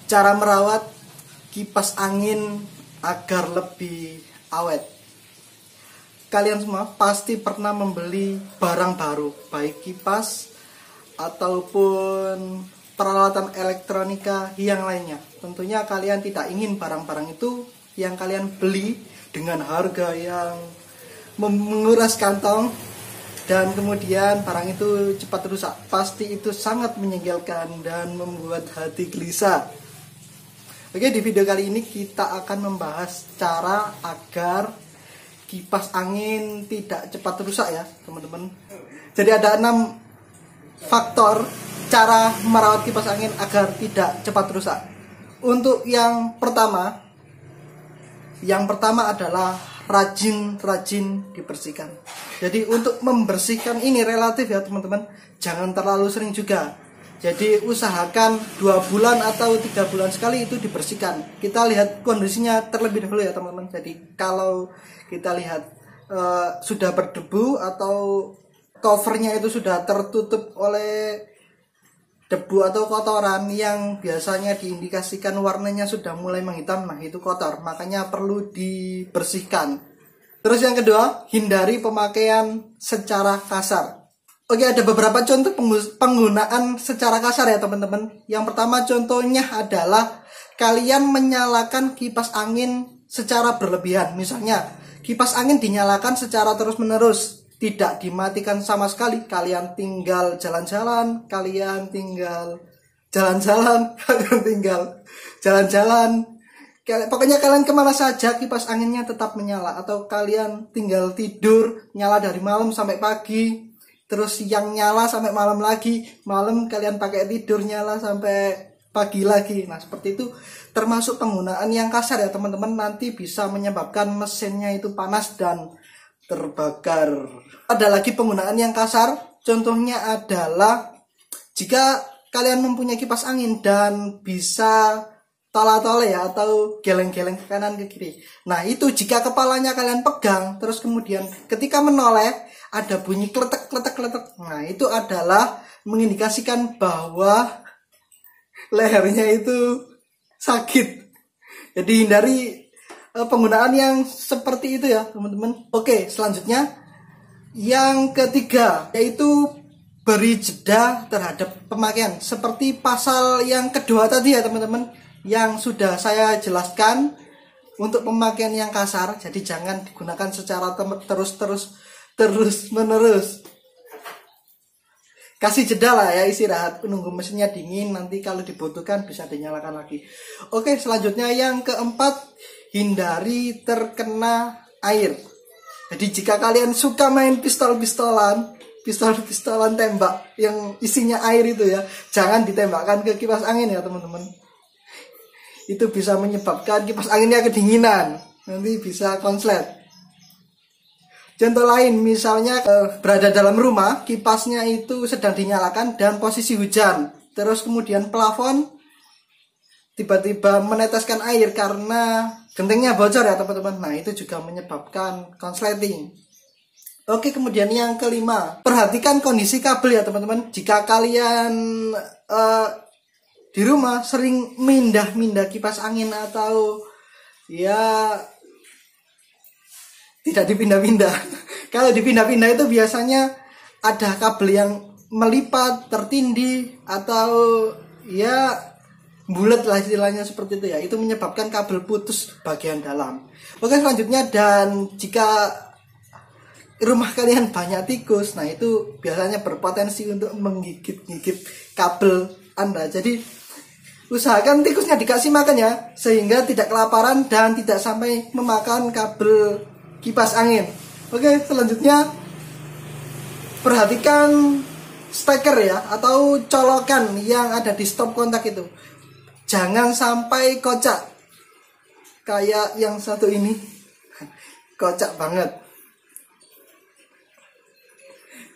Cara merawat kipas angin agar lebih awet. Kalian semua pasti pernah membeli barang baru, baik kipas ataupun peralatan elektronika yang lainnya. Tentunya kalian tidak ingin barang-barang itu yang kalian beli dengan harga yang menguras kantong dan kemudian barang itu cepat rusak. Pasti itu sangat menyebalkan dan membuat hati gelisah. Oke, di video kali ini kita akan membahas cara agar kipas angin tidak cepat rusak ya teman-teman. Jadi ada 6 faktor cara merawat kipas angin agar tidak cepat rusak. Untuk yang pertama adalah rajin dibersihkan. Jadi untuk membersihkan ini relatif ya teman-teman, jangan terlalu sering juga. Jadi usahakan 2 bulan atau 3 bulan sekali itu dibersihkan. Kita lihat kondisinya terlebih dahulu ya teman-teman. Jadi kalau kita lihat sudah berdebu atau covernya itu sudah tertutup oleh debu atau kotoran yang biasanya diindikasikan warnanya sudah mulai menghitam, nah itu kotor, makanya perlu dibersihkan. Terus yang kedua, hindari pemakaian secara kasar. Oke, ada beberapa contoh penggunaan secara kasar ya teman-teman. Yang pertama contohnya adalah kalian menyalakan kipas angin secara berlebihan. Misalnya kipas angin dinyalakan secara terus-menerus, tidak dimatikan sama sekali. Kalian tinggal jalan-jalan, pokoknya kalian kemana saja kipas anginnya tetap menyala. Atau kalian tinggal tidur, nyala dari malam sampai pagi, terus siang nyala sampai malam lagi, malam kalian pakai tidur nyala sampai pagi lagi. Nah seperti itu termasuk penggunaan yang kasar ya teman-teman. Nanti bisa menyebabkan mesinnya itu panas dan terbakar. Ada lagi penggunaan yang kasar, contohnya adalah jika kalian mempunyai kipas angin dan bisa tole-tole ya, atau geleng-geleng ke kanan ke kiri. Nah itu jika kepalanya kalian pegang, terus kemudian ketika menoleh ada bunyi kletek. Nah itu adalah mengindikasikan bahwa lehernya itu sakit. Jadi hindari penggunaan yang seperti itu ya teman-teman. Oke, selanjutnya yang ketiga yaitu beri jeda terhadap pemakaian. Seperti pasal yang kedua tadi ya teman-teman, yang sudah saya jelaskan untuk pemakaian yang kasar. Jadi jangan digunakan secara terus menerus. Kasih jeda lah ya, istirahat, menunggu mesinnya dingin, nanti kalau dibutuhkan bisa dinyalakan lagi. Oke, selanjutnya yang keempat, hindari terkena air. Jadi jika kalian suka main pistol-pistolan tembak yang isinya air itu ya, jangan ditembakkan ke kipas angin ya teman-teman. Itu bisa menyebabkan kipas anginnya kedinginan, nanti bisa konslet. Contoh lain, misalnya berada dalam rumah, kipasnya itu sedang dinyalakan dan posisi hujan, terus kemudian plafon tiba-tiba meneteskan air karena gentengnya bocor ya teman-teman. Nah itu juga menyebabkan konsleting. Oke, kemudian yang kelima, perhatikan kondisi kabel ya teman-teman. Jika kalian di rumah sering mindah kipas angin atau ya tidak dipindah-pindah. Kalau dipindah-pindah itu biasanya ada kabel yang melipat, tertindih, atau ya bulat lah istilahnya seperti itu ya. Itu menyebabkan kabel putus bagian dalam. Oke, selanjutnya, dan jika rumah kalian banyak tikus, nah itu biasanya berpotensi untuk menggigit kabel Anda. Jadi usahakan tikusnya dikasih makan ya, sehingga tidak kelaparan dan tidak sampai memakan kabel kipas angin. Oke, selanjutnya perhatikan steker ya, atau colokan yang ada di stop kontak itu. Jangan sampai kocak. Kayak yang satu ini. Kocak banget.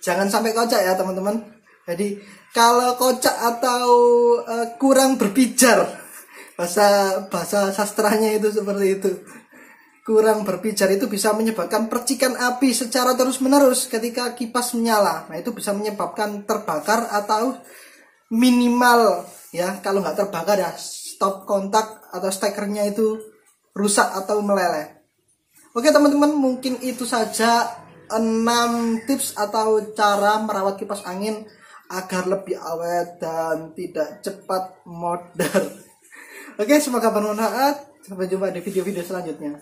Jangan sampai kocak ya teman-teman. Jadi kalau kocak atau kurang berpijar, bahasa sastranya itu seperti itu. Kurang berpijar itu bisa menyebabkan percikan api secara terus-menerus ketika kipas menyala. Nah itu bisa menyebabkan terbakar atau minimal ya, kalau nggak terbakar ya stop kontak atau stekernya itu rusak atau meleleh. Oke teman-teman, mungkin itu saja 6 tips atau cara merawat kipas angin agar lebih awet dan tidak cepat modar. Oke, semoga bermanfaat. Sampai jumpa di video-video selanjutnya.